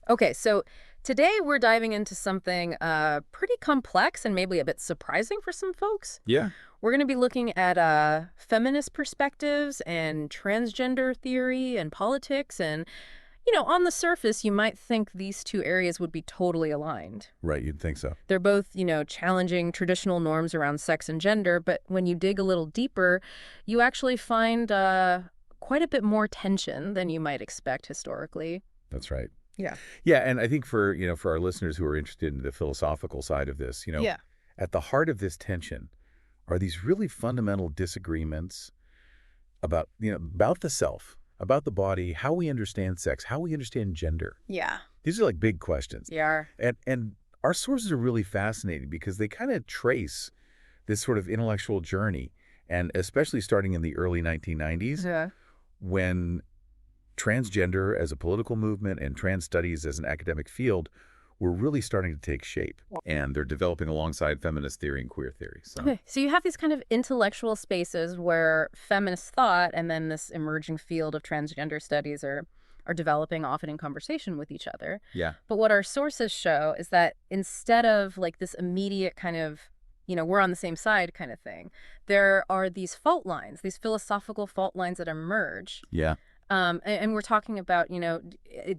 Okay, so today we're diving into something pretty complex and maybe a bit surprising for some folks. Yeah. We're going to be looking at feminist perspectives and transgender theory and politics. And, on the surface, you might think these two areas would be totally aligned. Right, you'd think so. They're both, challenging traditional norms around sex and gender. But when you dig a little deeper, you actually find quite a bit more tension than you might expect historically. That's right. Yeah. Yeah, and I think for our listeners who are interested in the philosophical side of this, Yeah. at the heart of this tension are these really fundamental disagreements about the self, about the body, how we understand sex, how we understand gender. Yeah. These are like big questions. Yeah. And our sources are really fascinating because they kind of trace this sort of intellectual journey, and especially starting in the early 1990s Yeah. when transgender as a political movement and trans studies as an academic field were really starting to take shape. And they're developing alongside feminist theory and queer theory. So, Okay, so you have these kind of intellectual spaces where feminist thought and then this emerging field of transgender studies are developing often in conversation with each other. yeah, But what our sources show is that instead of like this immediate kind of, we're on the same side kind of thing, there are these fault lines, these philosophical fault lines that emerge. yeah, And we're talking about,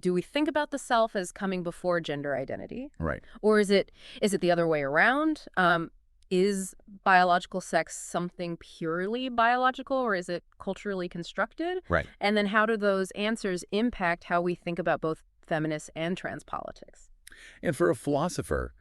do we think about the self as coming before gender identity? right. Or is it the other way around? Is biological sex something purely biological, or is it culturally constructed? Right. And then how do those answers impact how we think about both feminist and trans politics? And for a philosopher,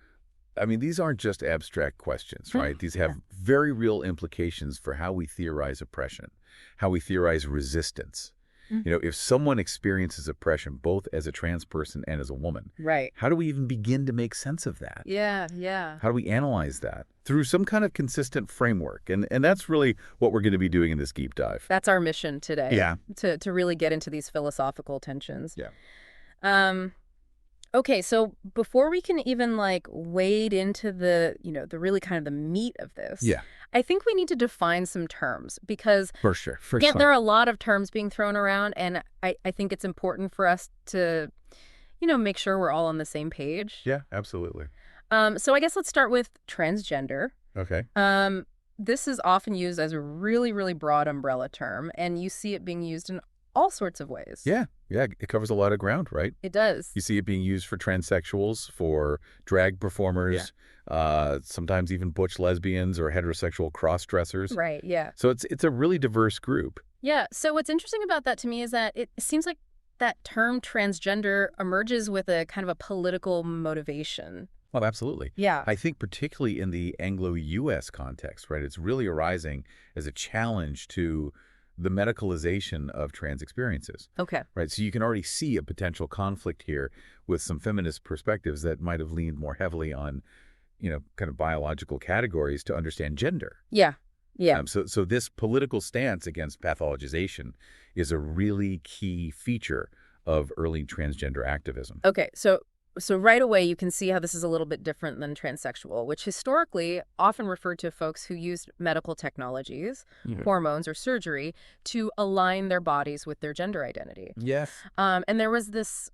I mean, these aren't just abstract questions, right? These have Yeah. very real implications for how we theorize oppression, how we theorize resistance. Mhm. If someone experiences oppression both as a trans person and as a woman, Right. how do we even begin to make sense of that? Yeah, yeah. How do we analyze that? Through some kind of consistent framework. And that's really what we're going to be doing in this deep dive. That's our mission today. Yeah. To really get into these philosophical tensions. Yeah. Okay, so before we can even wade into the really kind of the meat of this, Yeah, I think we need to define some terms because for sure. For yeah, sure. there are a lot of terms being thrown around, and I think it's important for us to, make sure we're all on the same page. Yeah, absolutely. So I guess let's start with transgender. Okay. This is often used as a really, really broad umbrella term, and you see it being used in all sorts of ways. Yeah. Yeah. It covers a lot of ground, right? It does. You see it being used for transsexuals, for drag performers, sometimes even butch lesbians or heterosexual cross-dressers. Right, yeah. So it's a really diverse group. Yeah, so what's interesting about that to me is that it seems like that term transgender emerges with a kind of a political motivation. Oh, absolutely. Yeah. I think particularly in the Anglo-U.S. context, right, it's really arising as a challenge to the medicalization of trans experiences, Okay. right? So you can already see a potential conflict here with some feminist perspectives that might have leaned more heavily on, kind of biological categories to understand gender. Yeah. Yeah. So this political stance against pathologization is a really key feature of early transgender activism. Okay, so right away you can see how this is a little bit different than transsexual, which historically often referred to folks who used medical technologies, hormones, or surgery to align their bodies with their gender identity. Yes. And there was this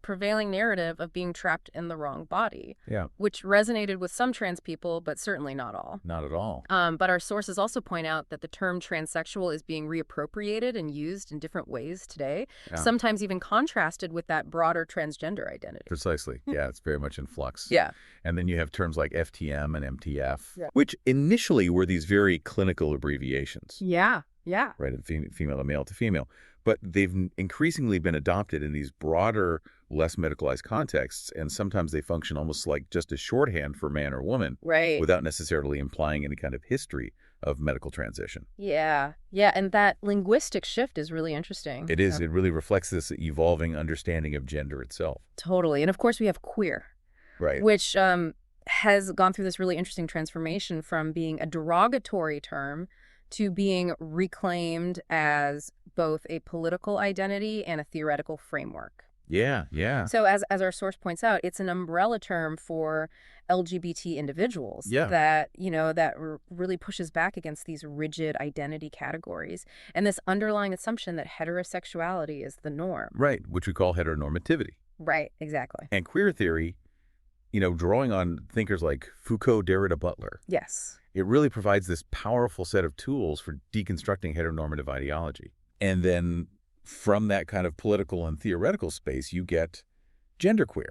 prevailing narrative of being trapped in the wrong body, Yeah. which resonated with some trans people, but certainly not all. Not at all. But our sources also point out that the term transsexual is being reappropriated and used in different ways today, Yeah. sometimes even contrasted with that broader transgender identity. Precisely. Yeah, it's very much in flux. Yeah. And then you have terms like FTM and MTF, Yeah. which initially were these very clinical abbreviations, Yeah. Yeah. right, of female to male to female. But they've increasingly been adopted in these broader, less medicalized contexts, and sometimes they function almost like just a shorthand for man or woman Right. without necessarily implying any kind of history of medical transition. Yeah. Yeah. And that linguistic shift is really interesting. It is. It really reflects this evolving understanding of gender itself. Totally. And of course, we have queer, Right. which has gone through this really interesting transformation from being a derogatory term to being reclaimed as both a political identity and a theoretical framework. Yeah, yeah. So as our source points out, it's an umbrella term for LGBT individuals Yeah. that, really pushes back against these rigid identity categories and this underlying assumption that heterosexuality is the norm. Right, which we call heteronormativity. Right, exactly. And queer theory, drawing on thinkers like Foucault, Derrida, Butler, Yes. it really provides this powerful set of tools for deconstructing heteronormative ideology. And then from that kind of political and theoretical space, you get genderqueer,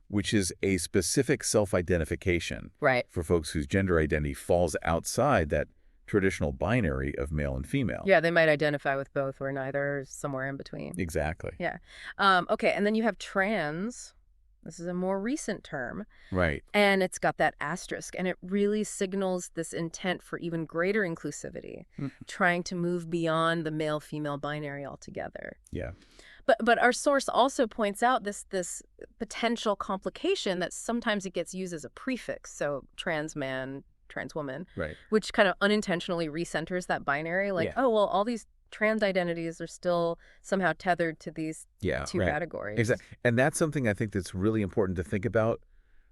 which is a specific self-identification Right. for folks whose gender identity falls outside that traditional binary of male and female. Yeah, they might identify with both or neither, or somewhere in between. Exactly. Yeah. Okay, and then you have trans. This is a more recent term. Right. And it's got that asterisk, and it really signals this intent for even greater inclusivity, trying to move beyond the male-female binary altogether. Yeah. But our source also points out this potential complication that sometimes it gets used as a prefix, so trans man, trans woman, Right. which kind of unintentionally recenters that binary, like, oh, well, all these trans identities are still somehow tethered to these two categories. Exactly. And that's something I think that's really important to think about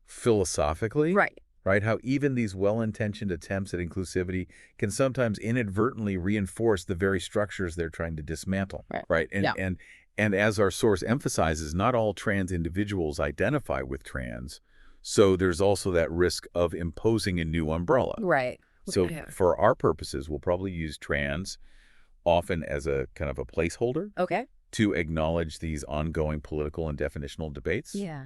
philosophically. Right. Right? How even these well-intentioned attempts at inclusivity can sometimes inadvertently reinforce the very structures they're trying to dismantle. Right? And as our source emphasizes, not all trans individuals identify with trans. So there's also that risk of imposing a new umbrella. Right. So for our purposes, we'll probably use trans often as a kind of a placeholder. Okay. To acknowledge these ongoing political and definitional debates. Yeah.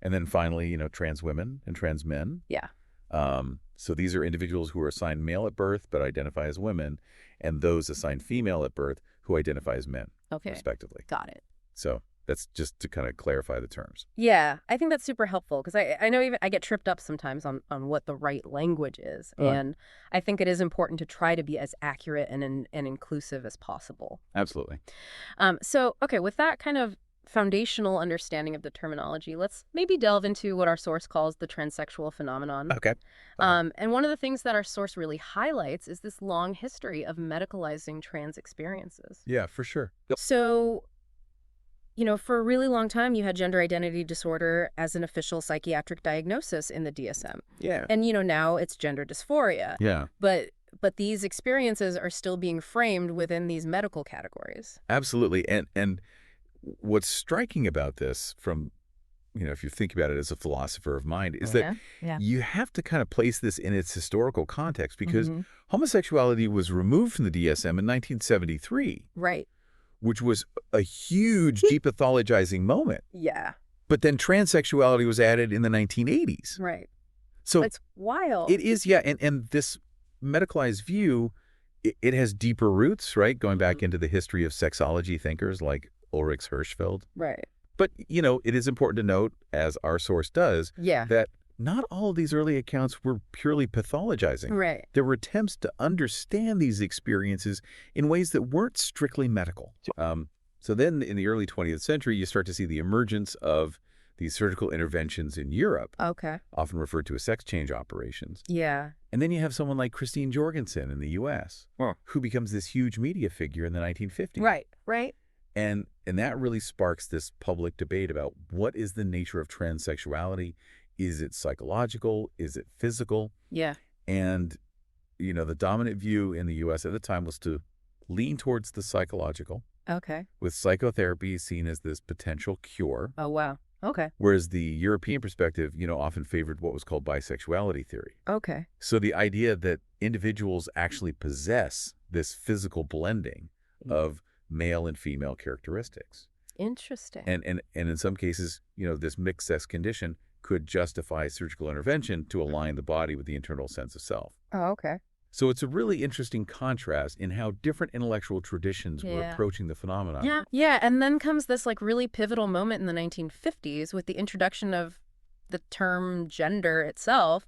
And then finally, trans women and trans men. Yeah. So these are individuals who are assigned male at birth but identify as women, and those assigned female at birth who identify as men, respectively. Got it. So that's just to kind of clarify the terms. Yeah, I think that's super helpful because I know even I get tripped up sometimes on what the right language is. And I think it is important to try to be as accurate and inclusive as possible. Absolutely. So, okay, with that kind of foundational understanding of the terminology, let's maybe delve into what our source calls the transsexual phenomenon. Okay. And one of the things that our source really highlights is this long history of medicalizing trans experiences. Yeah, for sure. So, for a really long time, you had gender identity disorder as an official psychiatric diagnosis in the DSM. Yeah. And, now it's gender dysphoria. Yeah. But these experiences are still being framed within these medical categories. Absolutely. And what's striking about this from, if you think about it as a philosopher of mind, is that you have to kind of place this in its historical context because homosexuality was removed from the DSM in 1973. Right. Which was a huge depathologizing moment. Yeah. But then transsexuality was added in the 1980s. Right. So it's wild. It is, yeah. And this medicalized view, it has deeper roots, right? Going back into the history of sexology thinkers like Ulrich Hirschfeld. Right. But, it is important to note, as our source does, that not all of these early accounts were purely pathologizing. Right. There were attempts to understand these experiences in ways that weren't strictly medical. So then in the early 20th century, you start to see the emergence of these surgical interventions in Europe, often referred to as sex change operations. Yeah. And then you have someone like Christine Jorgensen in the U.S., who becomes this huge media figure in the 1950s. Right. And that really sparks this public debate about what is the nature of transsexuality. Is it psychological? Is it physical? Yeah. And, the dominant view in the U.S. at the time was to lean towards the psychological. Okay. With psychotherapy seen as this potential cure. Oh, wow. Okay. Whereas the European perspective, often favored what was called bisexuality theory. Okay. So the idea that individuals actually possess this physical blending of male and female characteristics. Interesting. And in some cases, this mixed sex condition could justify surgical intervention to align the body with the internal sense of self. Oh, okay. So it's a really interesting contrast in how different intellectual traditions were approaching the phenomenon. Yeah, and then comes this really pivotal moment in the 1950s with the introduction of the term gender itself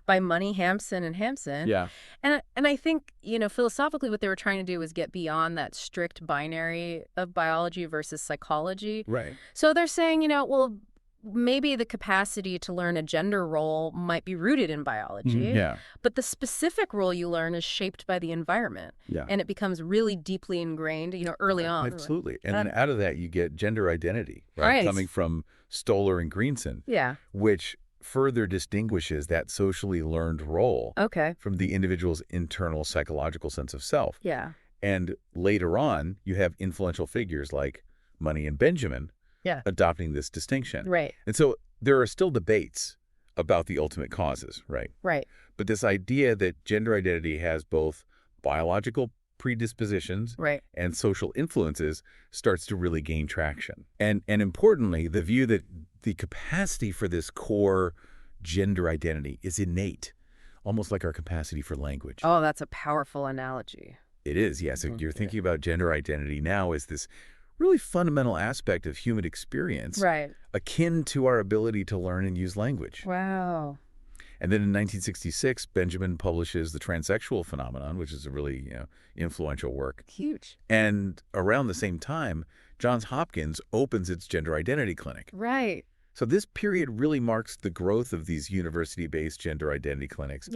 by Money, Hampson, and Hampson. Yeah. And I think, philosophically what they were trying to do was get beyond that strict binary of biology versus psychology. Right. So they're saying, well, maybe the capacity to learn a gender role might be rooted in biology. But the specific role you learn is shaped by the environment. And it becomes really deeply ingrained, early on. Absolutely. And then out of that, you get gender identity, right? Coming from Stoller and Greenson. Which further distinguishes that socially learned role from the individual's internal psychological sense of self. And later on, you have influential figures like Money and Benjamin, adopting this distinction. Right. And so there are still debates about the ultimate causes, right? Right. But this idea that gender identity has both biological predispositions and social influences starts to really gain traction. And importantly, the view that the capacity for this core gender identity is innate, almost like our capacity for language. Oh, that's a powerful analogy. It is, yes. So you're thinking about gender identity now as this really fundamental aspect of human experience, akin to our ability to learn and use language. Wow. And then in 1966, Benjamin publishes The Transsexual Phenomenon, which is a really influential work. Huge. And around the same time, Johns Hopkins opens its gender identity clinic. Right. So this period really marks the growth of these university-based gender identity clinics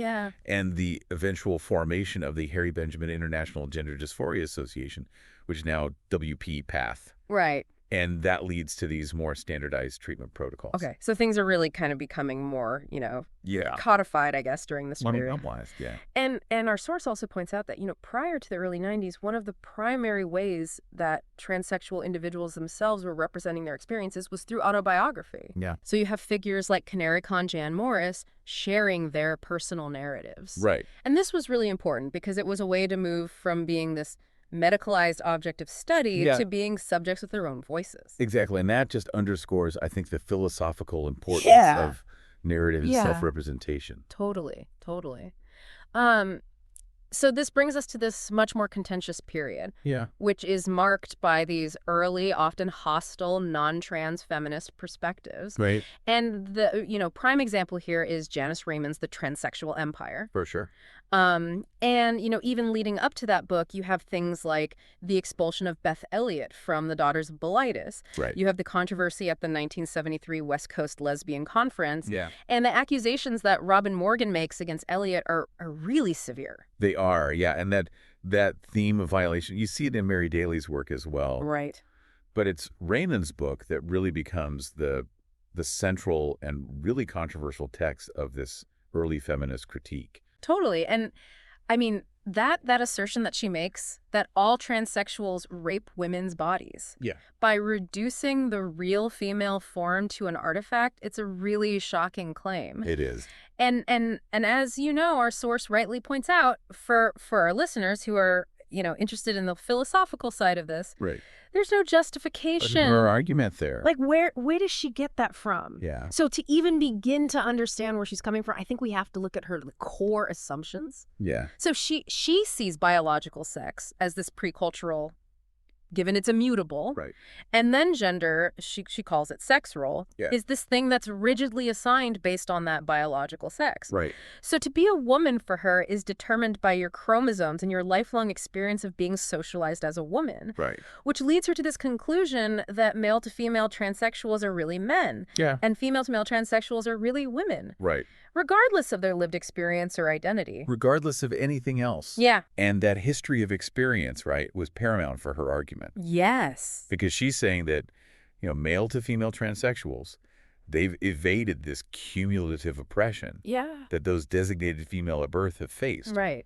and the eventual formation of the Harry Benjamin International Gender Dysphoria Association, which is now WP-PATH. Right. And that leads to these more standardized treatment protocols. Okay. So things are really kind of becoming more, codified, I guess, during this period. Normalized, yeah. And our source also points out that, prior to the early 90s, one of the primary ways that transsexual individuals themselves were representing their experiences was through autobiography. Yeah. So you have figures like Canary Con Jan Morris sharing their personal narratives. Right. And this was really important because it was a way to move from being this medicalized object of study to being subjects with their own voices. Exactly. And that just underscores, I think, the philosophical importance of narrative and self-representation. Totally. So this brings us to this much more contentious period, which is marked by these early, often hostile, non-trans feminist perspectives. Right. And the prime example here is Janice Raymond's The Transsexual Empire. For sure. And even leading up to that book, you have things like the expulsion of Beth Elliott from the Daughters of Bilitis. Right. You have the controversy at the 1973 West Coast Lesbian Conference. Yeah. And the accusations that Robin Morgan makes against Elliott are really severe. They are, yeah. And that theme of violation, you see it in Mary Daly's work as well. Right. But it's Raymond's book that really becomes the central and really controversial text of this early feminist critique. Totally. And I mean, that assertion that she makes that all transsexuals rape women's bodies by reducing the real female form to an artifact, it's a really shocking claim. It is. And as you know, our source rightly points out, for our listeners who are interested in the philosophical side of this, there's no justification. Her argument there. Like, where does she get that from? Yeah. So to even begin to understand where she's coming from, I think we have to look at her core assumptions. Yeah. So she sees biological sex as this pre-cultural, given it's immutable. Right. And then gender, she calls it sex role, is this thing that's rigidly assigned based on that biological sex. Right. So to be a woman for her is determined by your chromosomes and your lifelong experience of being socialized as a woman. Right. Which leads her to this conclusion that male to female transsexuals are really men. Yeah. And female to male transsexuals are really women. Right. Regardless of their lived experience or identity. Regardless of anything else. Yeah. And that history of experience, was paramount for her argument. Yes. Because she's saying that, male to female transsexuals, they've evaded this cumulative oppression that those designated female at birth have faced. Right.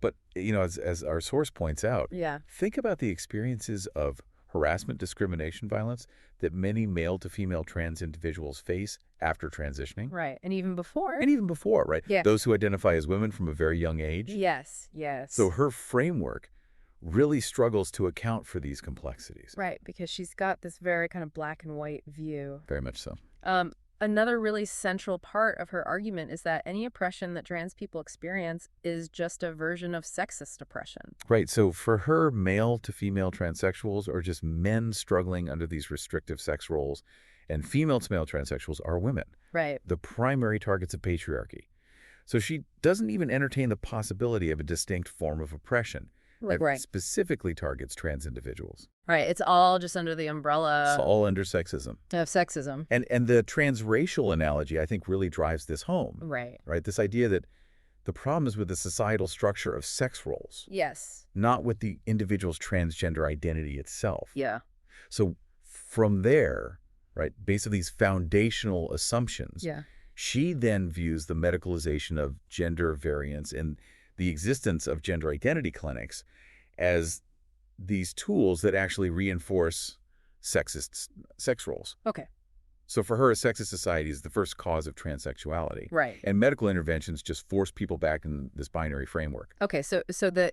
But, as our source points out, think about the experiences of harassment, discrimination, violence that many male to female trans individuals face after transitioning. Right. And even before. Right? Yeah. Those who identify as women from a very young age. Yes. So her framework really struggles to account for these complexities. Right, because she's got this very kind of black and white view. Very much so. Another really central part of her argument is that any oppression that trans people experience is just a version of sexist oppression. Right. So for her, male to female transsexuals are just men struggling under these restrictive sex roles, and female to male transsexuals are women. Right. The primary targets of patriarchy. So she doesn't even entertain the possibility of a distinct form of oppression that specifically targets trans individuals. Right. It's all just under the umbrella. It's all under sexism. Of sexism. And the transracial analogy, I think, really drives this home. Right. Right. This idea that the problem is with the societal structure of sex roles. Yes. Not with the individual's transgender identity itself. Yeah. So from there, based on these foundational assumptions, she then views the medicalization of gender variance and the existence of gender identity clinics as these tools that actually reinforce sexist sex roles. Okay. So for her, a sexist society is the first cause of transsexuality. Right. And medical interventions just force people back in this binary framework. Okay, so the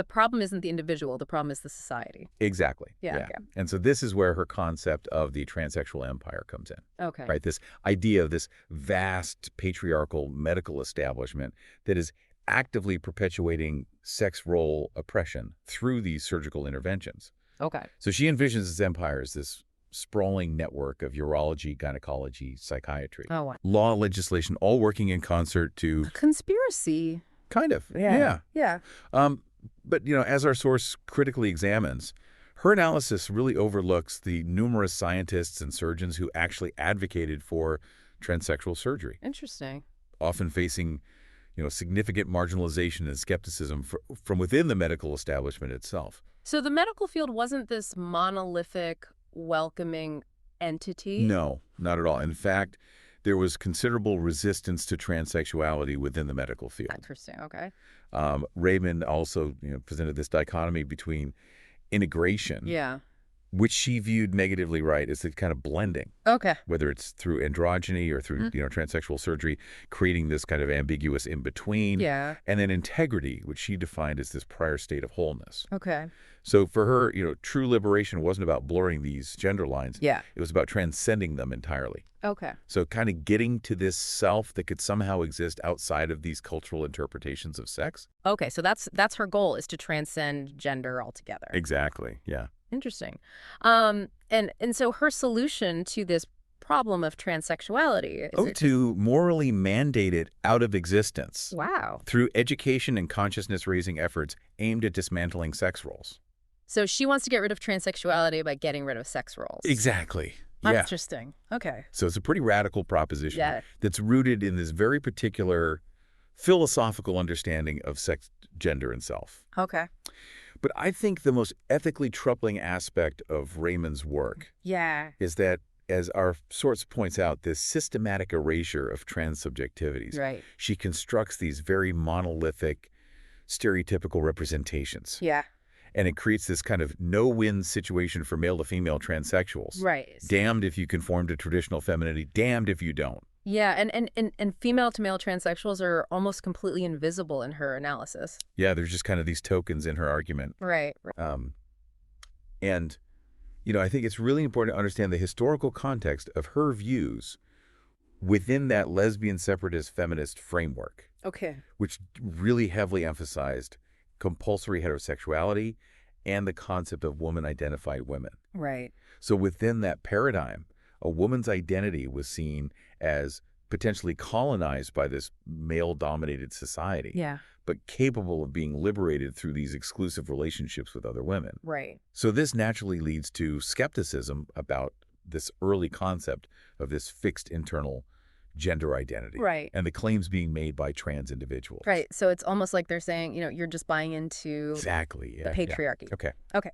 problem isn't the individual, the problem is the society. Exactly. Yeah. Okay. And so this is where her concept of the transsexual empire comes in. Okay. Right? This idea of this vast patriarchal medical establishment that is actively perpetuating sex role oppression through these surgical interventions. Okay. So she envisions this empire as this sprawling network of urology, gynecology, psychiatry, law, legislation, all working in concert to... A conspiracy. Kind of. Yeah. But, as our source critically examines, her analysis really overlooks the numerous scientists and surgeons who actually advocated for transsexual surgery. Interesting. Often facing, significant marginalization and skepticism from within the medical establishment itself. So the medical field wasn't this monolithic, welcoming entity? No, not at all. In fact, there was considerable resistance to transsexuality within the medical field. Interesting. Okay. Raymond also presented this dichotomy between integration, which she viewed negatively, right, as the kind of blending. Okay. Whether it's through androgyny or through transsexual surgery, creating this kind of ambiguous in-between. Yeah. And then integrity, which she defined as this prior state of wholeness. Okay. So for her, true liberation wasn't about blurring these gender lines. Yeah. It was about transcending them entirely. Okay. So kind of getting to this self that could somehow exist outside of these cultural interpretations of sex. Okay, so that's her goal, is to transcend gender altogether. Exactly. Yeah. Interesting. And so her solution to this problem of transsexuality is to morally mandate it out of existence. Wow. Through education and consciousness-raising efforts aimed at dismantling sex roles. So she wants to get rid of transsexuality by getting rid of sex roles. Exactly. Yeah. Interesting. Okay. So it's a pretty radical proposition that's rooted in this very particular philosophical understanding of sex, gender, and self. Okay. But I think the most ethically troubling aspect of Raymond's work is that, as our source points out, this systematic erasure of trans subjectivities. Right. She constructs these very monolithic, stereotypical representations. Yeah. And it creates this kind of no-win situation for male-to-female transsexuals. Right. Damned if you conform to traditional femininity, damned if you don't. Yeah, and female-to-male transsexuals are almost completely invisible in her analysis. Yeah, there's just kind of these tokens in her argument. Right. And, I think it's really important to understand the historical context of her views within that lesbian separatist feminist framework. Okay. Which really heavily emphasized compulsory heterosexuality and the concept of woman-identified women. Right. So within that paradigm, a woman's identity was seen as potentially colonized by this male-dominated society, but capable of being liberated through these exclusive relationships with other women. Right. So this naturally leads to skepticism about this early concept of this fixed internal gender identity. Right. And the claims being made by trans individuals. Right. So it's almost like they're saying, you're just buying into the patriarchy. Yeah. Okay.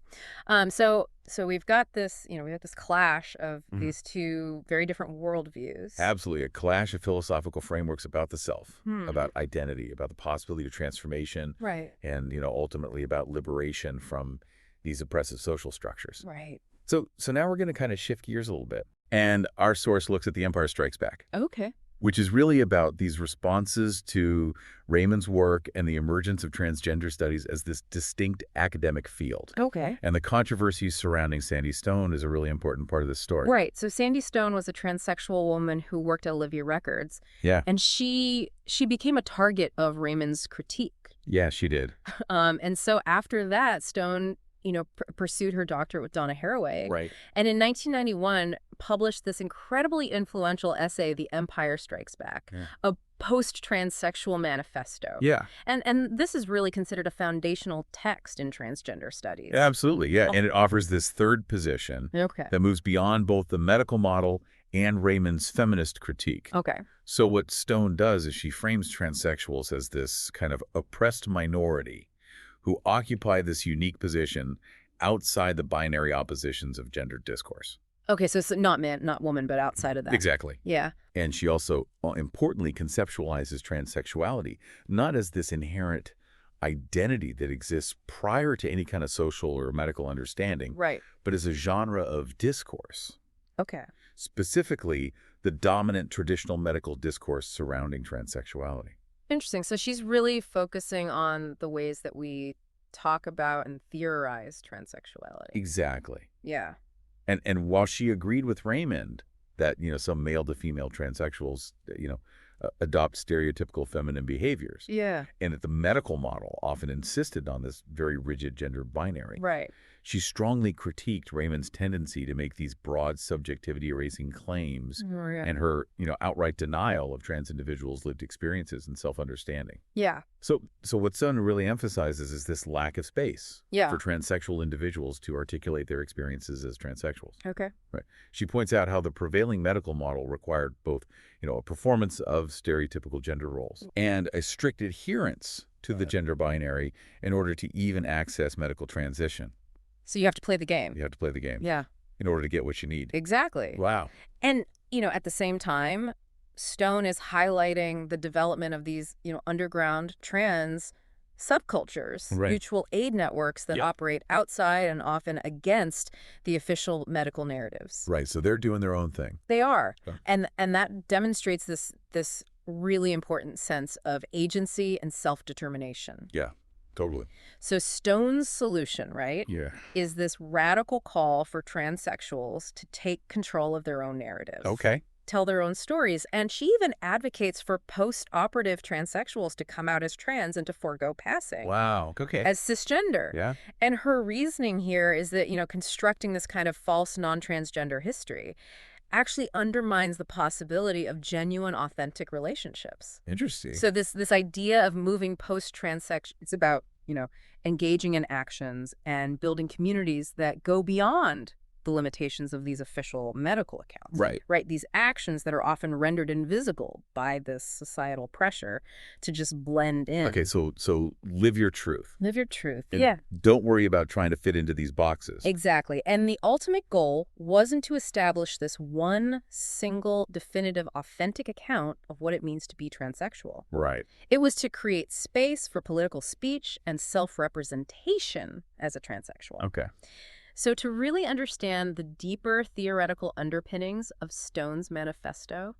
So we've got this, we have this clash of these two very different worldviews. Absolutely. A clash of philosophical frameworks about the self, about identity, about the possibility of transformation. Right. And, ultimately about liberation from these oppressive social structures. Right. So now we're going to kind of shift gears a little bit. And our source looks at The Empire Strikes Back. Okay. Which is really about these responses to Raymond's work and the emergence of transgender studies as this distinct academic field. Okay. And the controversies surrounding Sandy Stone is a really important part of this story. Right. So Sandy Stone was a transsexual woman who worked at Olivia Records. Yeah. And she became a target of Raymond's critique. Yeah, she did. And so after that, Stone pursued her doctorate with Donna Haraway. Right. And in 1991, published this incredibly influential essay, The Empire Strikes Back, a post-transsexual manifesto. Yeah. And this is really considered a foundational text in transgender studies. Absolutely, yeah. And it offers this third position that moves beyond both the medical model and Raymond's feminist critique. Okay. So what Stone does is she frames transsexuals as this kind of oppressed minority who occupy this unique position outside the binary oppositions of gender discourse. Okay, so it's not man, not woman, but outside of that. Exactly. Yeah. And she also, importantly, conceptualizes transsexuality, not as this inherent identity that exists prior to any kind of social or medical understanding, right, but is a genre of discourse. okay. Specifically, the dominant traditional medical discourse surrounding transsexuality. Interesting. So she's really focusing on the ways that we talk about and theorize transsexuality. Exactly. Yeah. And while she agreed with Raymond that, some male to female transsexuals, adopt stereotypical feminine behaviors, Yeah. and that the medical model often insisted on this very rigid gender binary, Right. she strongly critiqued Raymond's tendency to make these broad subjectivity-erasing claims Oh, yeah. and her, outright denial of trans individuals' lived experiences and self-understanding. Yeah. So what Sun really emphasizes is this lack of space Yeah. for transsexual individuals to articulate their experiences as transsexuals. Okay. Right. She points out how the prevailing medical model required both, a performance of stereotypical gender roles and a strict adherence to the gender binary in order to even access medical transition. So you have to play the game. You have to play the game. Yeah. In order to get what you need. Exactly. Wow. And, at the same time, Stone is highlighting the development of these, underground trans subcultures, Right. mutual aid networks that operate outside and often against the official medical narratives. Right. So they're doing their own thing. They are. Yeah. And that demonstrates this really important sense of agency and self-determination. Yeah. Totally. So Stone's solution, right, Yeah. is this radical call for transsexuals to take control of their own narratives. Okay. Tell their own stories. And she even advocates for post-operative transsexuals to come out as trans and to forego passing. Wow. Okay. As cisgender. Yeah. And her reasoning here is that, constructing this kind of false non-transgender history actually undermines the possibility of genuine, authentic relationships. Interesting. So this idea of moving post-transex, it's about, engaging in actions and building communities that go beyond the limitations of these official medical accounts. Right. Right. These actions that are often rendered invisible by this societal pressure to just blend in. Okay, so live your truth. Live your truth. And yeah. Don't worry about trying to fit into these boxes. Exactly. And the ultimate goal wasn't to establish this one single, definitive, authentic account of what it means to be transsexual. Right. It was to create space for political speech and self-representation as a transsexual. Okay. So to really understand the deeper theoretical underpinnings of Stone's manifesto,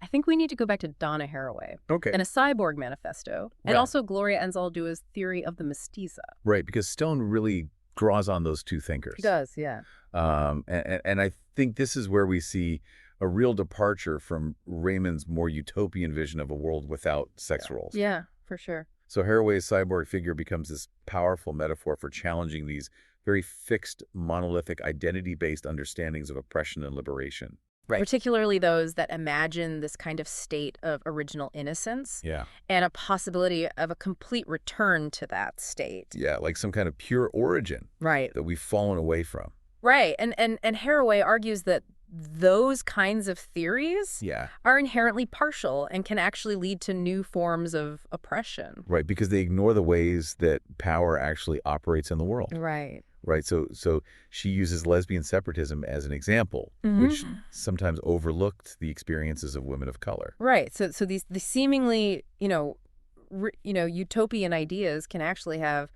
I think we need to go back to Donna Haraway Okay. and a cyborg manifesto, and also Gloria Anzaldua's theory of the mestiza. Right, because Stone really draws on those two thinkers. He does, yeah. And I think this is where we see a real departure from Raymond's more utopian vision of a world without sex roles. Yeah, for sure. So Haraway's cyborg figure becomes this powerful metaphor for challenging these very fixed, monolithic, identity-based understandings of oppression and liberation. Right. Particularly those that imagine this kind of state of original innocence. Yeah. And a possibility of a complete return to that state. Yeah, like some kind of pure origin. Right. That we've fallen away from. Right. And Haraway argues that those kinds of theories are inherently partial and can actually lead to new forms of oppression. Right, because they ignore the ways that power actually operates in the world. Right. Right, so she uses lesbian separatism as an example, which sometimes overlooked the experiences of women of color. Right, so these seemingly utopian ideas can actually have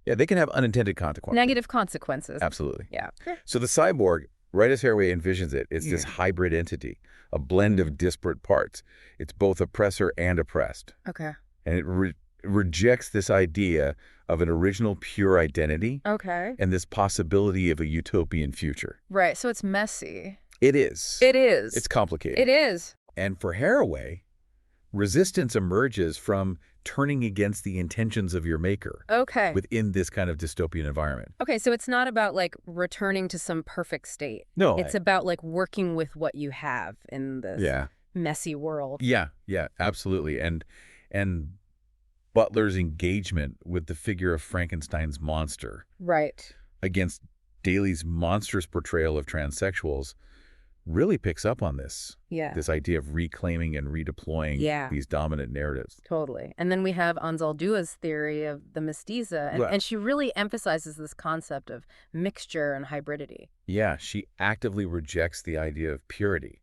they can have unintended consequences. Negative consequences. Absolutely. Yeah. So the cyborg, right as Haraway envisions it, is this hybrid entity, a blend of disparate parts. It's both oppressor and oppressed. Okay. And it rejects this idea of an original pure identity and this possibility of a utopian future. Right, so it's messy. It is. It is. It's complicated. It is. And for Haraway, resistance emerges from turning against the intentions of your maker within this kind of dystopian environment. Okay, so it's not about like returning to some perfect state. No. It's about like working with what you have in this messy world. Yeah, absolutely. And Butler's engagement with the figure of Frankenstein's monster against Daly's monstrous portrayal of transsexuals really picks up on this. This idea of reclaiming and redeploying these dominant narratives. Totally. And then we have Anzaldua's theory of the mestiza, and she really emphasizes this concept of mixture and hybridity. Yeah, she actively rejects the idea of purity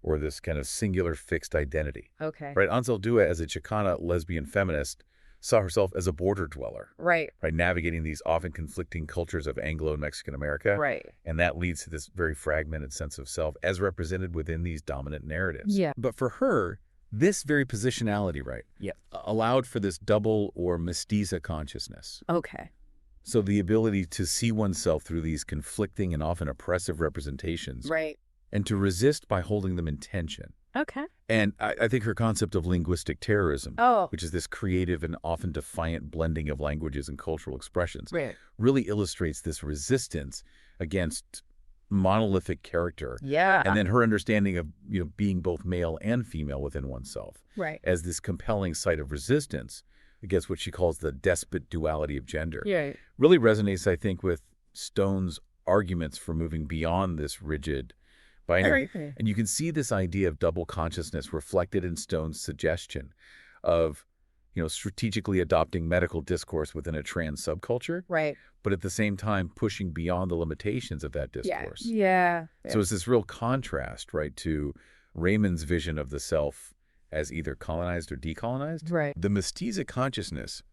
or this kind of singular fixed identity. Okay. Right, Anzaldua, as a Chicana lesbian feminist, saw herself as a border dweller. Right. Right, navigating these often conflicting cultures of Anglo and Mexican America. Right. And that leads to this very fragmented sense of self as represented within these dominant narratives. Yeah. But for her, this very positionality, right, allowed for this double or mestiza consciousness. Okay. So the ability to see oneself through these conflicting and often oppressive representations. Right. And to resist by holding them in tension. Okay. And I think her concept of linguistic terrorism, which is this creative and often defiant blending of languages and cultural expressions, really illustrates this resistance against monolithic character. Yeah. And then her understanding of being both male and female within oneself as this compelling site of resistance against what she calls the despot duality of gender. Yeah. Really resonates, I think, with Stone's arguments for moving beyond this rigid binary. And you can see this idea of double consciousness reflected in Stone's suggestion of, strategically adopting medical discourse within a trans subculture. Right. But at the same time, pushing beyond the limitations of that discourse. Yeah. So it's this real contrast, right, to Raymond's vision of the self as either colonized or decolonized. Right. The mestiza consciousness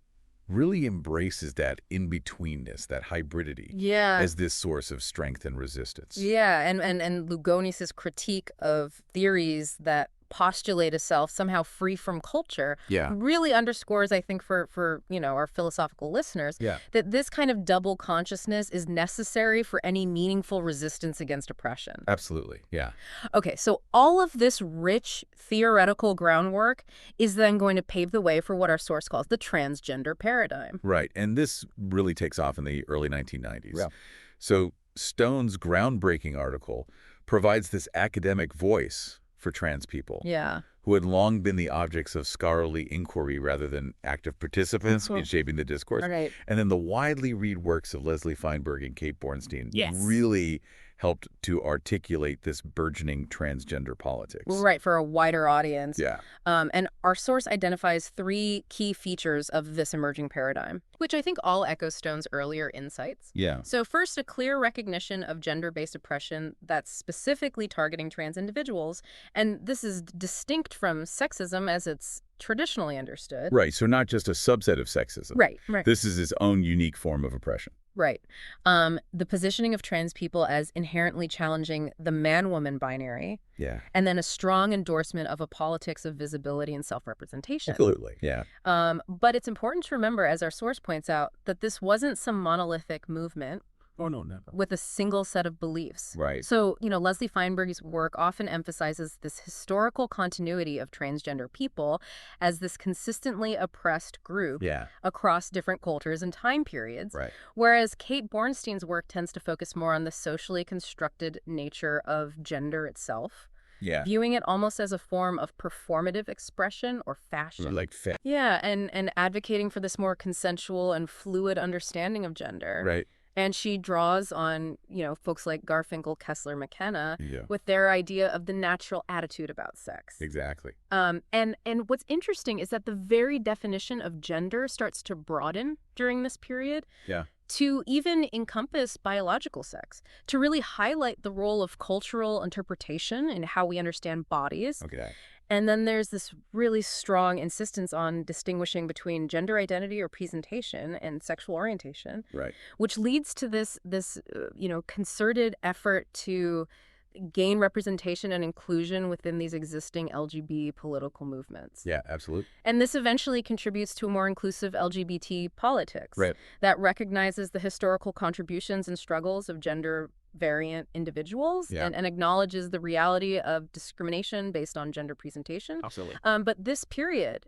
really embraces that in-betweenness, that hybridity, as this source of strength and resistance. Yeah, and Lugonis's critique of theories that postulate a self somehow free from culture really underscores, I think, for our philosophical listeners, that this kind of double consciousness is necessary for any meaningful resistance against oppression. Absolutely, yeah. Okay, so all of this rich theoretical groundwork is then going to pave the way for what our source calls the transgender paradigm. Right, and this really takes off in the early 1990s. Yeah. So Stone's groundbreaking article provides this academic voice for trans people who had long been the objects of scholarly inquiry rather than active participants in shaping the discourse. Right. And then the widely read works of Leslie Feinberg and Kate Bornstein really helped to articulate this burgeoning transgender politics. Right, for a wider audience. Yeah. And our source identifies 3 key features of this emerging paradigm, which I think all echo Stone's earlier insights. Yeah. So first, a clear recognition of gender-based oppression that's specifically targeting trans individuals. And this is distinct from sexism as it's traditionally understood. Right, so not just a subset of sexism. Right. This is its own unique form of oppression. Right. The positioning of trans people as inherently challenging the man-woman binary. Yeah. And then a strong endorsement of a politics of visibility and self-representation. Absolutely. Yeah. But it's important to remember, as our source points out, that this wasn't some monolithic movement. Oh, no, never. With a single set of beliefs. Right. So, Leslie Feinberg's work often emphasizes this historical continuity of transgender people as this consistently oppressed group across different cultures and time periods. Right. Whereas Kate Bornstein's work tends to focus more on the socially constructed nature of gender itself. Yeah. Viewing it almost as a form of performative expression or fashion. Like fashion. Yeah, and advocating for this more consensual and fluid understanding of gender. Right. And she draws on, folks like Garfinkel, Kessler, McKenna with their idea of the natural attitude about sex. Exactly. And what's interesting is that the very definition of gender starts to broaden during this period to even encompass biological sex, to really highlight the role of cultural interpretation in how we understand bodies. Okay. And then there's this really strong insistence on distinguishing between gender identity or presentation and sexual orientation, which leads to this concerted effort to gain representation and inclusion within these existing LGBT political movements. Yeah, absolutely. And this eventually contributes to a more inclusive LGBT politics that recognizes the historical contributions and struggles of gender variant individuals and acknowledges the reality of discrimination based on gender presentation. Absolutely. But this period